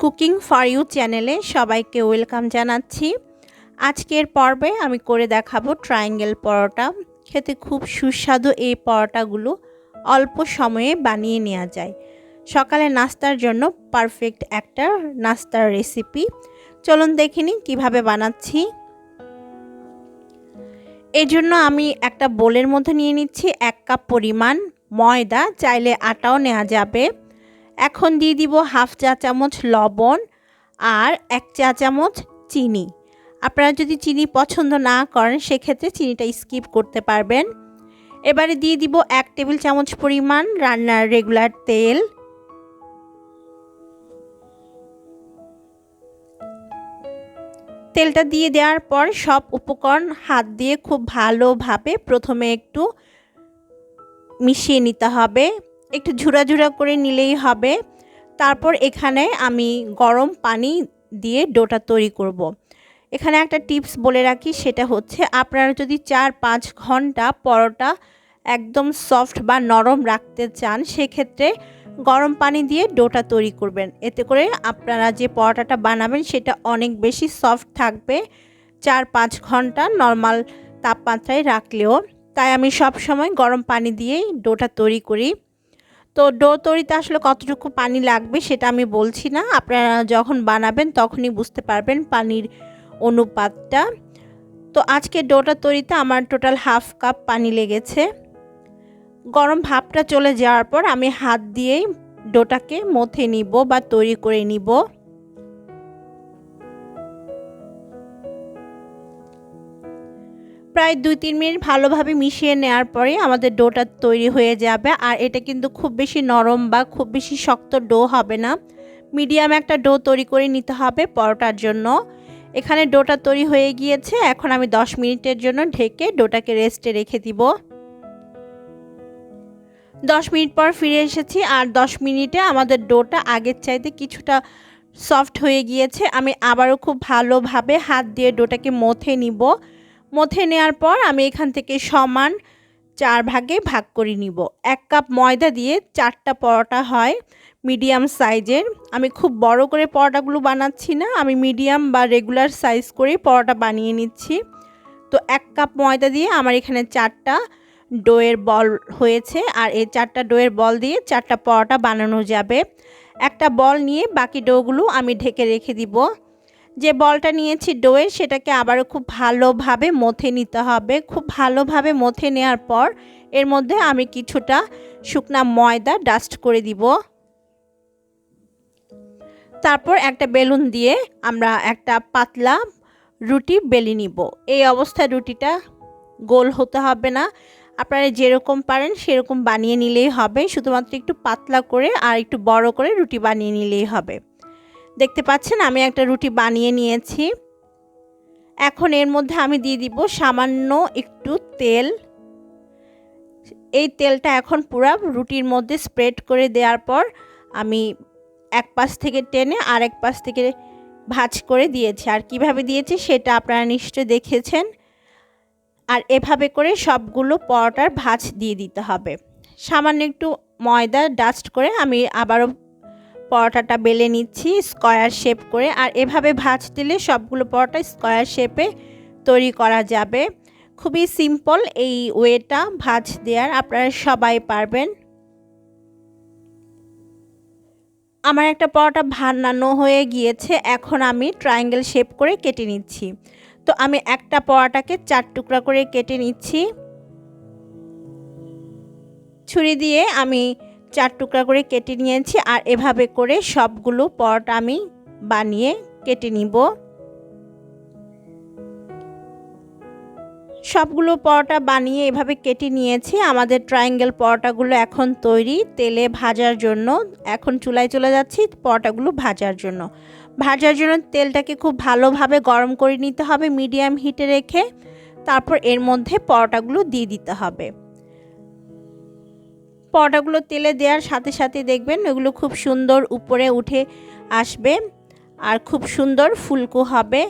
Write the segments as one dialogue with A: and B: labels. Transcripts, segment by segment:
A: Cooking for you চ্যানেলে সবাইকে welcome জানাচ্ছি। আজকের পর্বে আমি করে দেখাবো ট্রায়াঙ্গেল পরোটা। খেতে খুব সুস্বাদু এই পরোটাগুলো অল্প সময়ে বানিয়ে নেওয়া যায়। সকালে নাস্তার জন্য পারফেক্ট একটা নাস্তার রেসিপি। চলুন দেখে নিই কীভাবে বানাচ্ছি। এর জন্য আমি একটা বোলের মধ্যে নিয়ে নিচ্ছি 1 কাপ পরিমাণ ময়দা, চাইলে আটাও নেওয়া যাবে। এখন দিয়ে দিব হাফ চা চামচ লবণ আর 1 চা চামচ চিনি। আপনারা যদি চিনি পছন্দ না করেন সেক্ষেত্রে চিনিটা স্কিপ করতে পারবেন। এবারে দিয়ে দিব 1 টেবিল চামচ পরিমাণ রান্নার রেগুলার তেল। তেলটা দিয়ে দেওয়ার পর সব উপকরণ হাত দিয়ে খুব ভালোভাবে প্রথমে একটু মিশিয়ে নিতে হবে। একটু ঝুরা ঝুরা করে নিলেই হবে। তারপর এখানে আমি গরম পানি দিয়ে ডোটা তৈরি করব। এখানে একটা টিপস বলে রাখি, সেটা হচ্ছে আপনারা যদি 4-5 ঘন্টা পরোটা একদম সফট বা নরম রাখতে চান সেক্ষেত্রে গরম পানি দিয়ে ডোটা তৈরি করবেন। এতে করে আপনারা যে পরোটাটা বানাবেন সেটা অনেক বেশি সফট থাকবে 4-5 ঘন্টা নর্মাল তাপমাত্রায় রাখলেও। তাই আমি সব সময় গরম পানি দিয়েই ডোটা তৈরি করি। তো ডো তৈরিতে আসলে কতটুকু পানি লাগবে সেটা আমি বলছি না, আপনারা যখন বানাবেন তখনই বুঝতে পারবেন পানির অনুপাতটা। তো আজকে ডোটা তৈরিতে আমার টোটাল হাফ কাপ পানি লেগেছে। গরম ভাপটা চলে যাওয়ার পর আমি হাত দিয়েই ডোটাকে মথে নিব বা তৈরি করে নিব। প্রায় 2-3 মিনিট ভালোভাবে মিশিয়ে নেওয়ার পরে আমাদের ডোটা তৈরি হয়ে যাবে। আর এটা কিন্তু খুব বেশি নরম বা খুব বেশি শক্ত ডো হবে না, মিডিয়াম একটা ডো তৈরি করে নিতে হবে পরোটার জন্য। এখানে ডোটা তৈরি হয়ে গিয়েছে। এখন আমি 10 মিনিটের জন্য ঢেকে ডোটাকে রেস্টে রেখে দিব। 10 মিনিট পর ফিরে এসেছি আর 10 মিনিটে আমাদের ডোটা আগের চাইতে কিছুটা সফট হয়ে গিয়েছে। আমি আবারও খুব ভালোভাবে হাত দিয়ে ডোটাকে মথে নিব। মথে নেওয়ার পর আমি এখান থেকে সমান 4 ভাগে ভাগ করে নিব। 1 কাপ ময়দা দিয়ে 4টা পরোটা হয় মিডিয়াম সাইজের। আমি খুব বড় করে পরোটাগুলো বানাচ্ছি না, আমি মিডিয়াম বা রেগুলার সাইজ করে পরোটা বানিয়ে নিচ্ছি। তো 1 কাপ ময়দা দিয়ে আমার এখানে 4টা ডোয়ের বল হয়েছে। আর এই 4টা ডোয়ের বল দিয়ে 4টা পরোটা বানানো যাবে। একটা বল নিয়ে বাকি ডোগুলো আমি ঢেকে রেখে দিব। যে বলটা নিয়েছি ডোয়ের সেটাকে আবারও খুব ভালোভাবে মথে নিতে হবে। খুব ভালোভাবে মথে নেওয়ার পর এর মধ্যে আমি কিছুটা শুকনা ময়দা ডাস্ট করে দিব। তারপর একটা বেলুন দিয়ে আমরা একটা পাতলা রুটি বেলে নিব। এই অবস্থায় রুটিটা গোল হতে হবে না, আপনারা যেরকম পারেন সেরকম বানিয়ে নিলেই হবে। শুধুমাত্র একটু পাতলা করে আর একটু বড় করে রুটি বানিয়ে নিলেই হবে। দেখতে পাচ্ছেন আমি একটা রুটি বানিয়ে নিয়েছি। এখন এর মধ্যে আমি দিয়ে দিব সামান্য একটু তেল। এই তেলটা এখন পুরো রুটির মধ্যে স্প্রেড করে দেওয়ার পর আমি এক পাশ থেকে টেনে আরেক পাশ থেকে ভাঁজ করে দিয়েছি। আর কিভাবে দিয়েছি সেটা আপনারা নিশ্চয়ই দেখেছেন। আর এভাবে করে সবগুলো পরোটার ভাঁজ দিয়ে দিতে হবে। সামান্য একটু ময়দা ডাস্ট করে আমি আবারও পরোটাটা বেলে নিচ্ছি স্কয়ার শেপ করে। আর এভাবে ভাঁজ দিলে সবগুলো পরোটা স্কয়ার শেপে তৈরি করা যাবে। খুবই সিম্পল এই ওয়েটা ভাঁজ দেওয়ার, আপনারা সবাই পারবেন। আমার একটা পরোটা বানানো হয়ে গিয়েছে। এখন আমি ট্রায়াঙ্গেল শেপ করে কেটে নিচ্ছি। তো আমি একটা পরোটাকে 4 টুকরা করে কেটে নিচ্ছি। ছুরি দিয়ে আমি 4 টুকরা করে কেটে নিয়েছি। আর এভাবে করে সবগুলো পরোটা আমি বানিয়ে কেটে নিব। সবগুলো পরোটা বানিয়ে এভাবে কেটে নিয়েছি। আমাদের ট্রায়াঙ্গেল পরোটাগুলো এখন তৈরি তেলে ভাজার জন্য। এখন চুলায় চলে যাচ্ছি পরোটাগুলো ভাজার জন্য। ভাজার জন্য তেলটাকে খুব ভালোভাবে গরম করে নিতে হবে মিডিয়াম হিটে রেখে। তারপর এর মধ্যে পরোটাগুলো দিয়ে দিতে হবে। পরোটাগুলো তেলে দেওয়ার সাথে সাথে দেখবেন এগুলো খুব সুন্দর উপরে উঠে আসবে আর খুব সুন্দর ফুলকো হবে।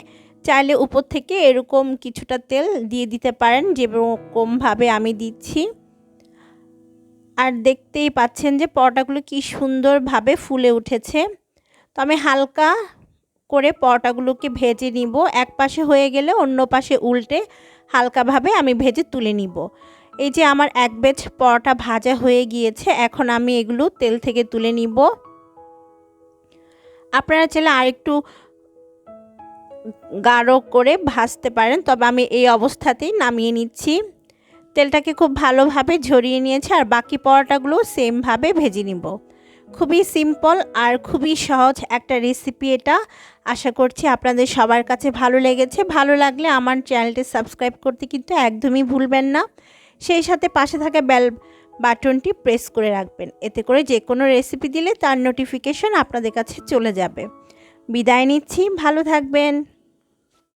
A: চাইলে উপর থেকে এরকম কিছুটা তেল দিয়ে দিতে পারেন যেরকমভাবে আমি দিচ্ছি। আর দেখতেই পাচ্ছেন যে পরোটাগুলো কি সুন্দরভাবে ফুলে উঠেছে। তো আমি হালকা করে পরোটাগুলোকে ভেজে নিব। এক পাশে হয়ে গেলে অন্য পাশে উল্টে হালকাভাবে আমি ভেজে তুলে নিব। এই যে আমার এক ব্যাচ পরোটা ভাজা হয়ে গিয়েছে, এখন আমি এগুলো তেল থেকে তুলে নিব। আপনারা চাইলে আরেকটু গাঢ় করে ভাজতে পারেন, তবে আমি এই অবস্থাতেই নামিয়ে নিচ্ছি। তেলটাকে খুব ভালোভাবে ঝরিয়ে নিয়েছি আর বাকি পরোটাগুলো সেমভাবে ভেজে নিব। খুবই সিম্পল আর খুবই সহজ একটা রেসিপি এটা। আশা করছি আপনাদের সবার কাছে ভালো লেগেছে। ভালো লাগলে আমার চ্যানেলটি সাবস্ক্রাইব করতে কিন্তু একদমই ভুলবেন না। সেই সাথে পাশে থাকা বেল বাটনটি প্রেস করে রাখবেন, এতে করে যে কোনো রেসিপি দিলে তার নোটিফিকেশন আপনাদের কাছে চলে যাবে। বিদায় নিচ্ছি, ভালো থাকবেন।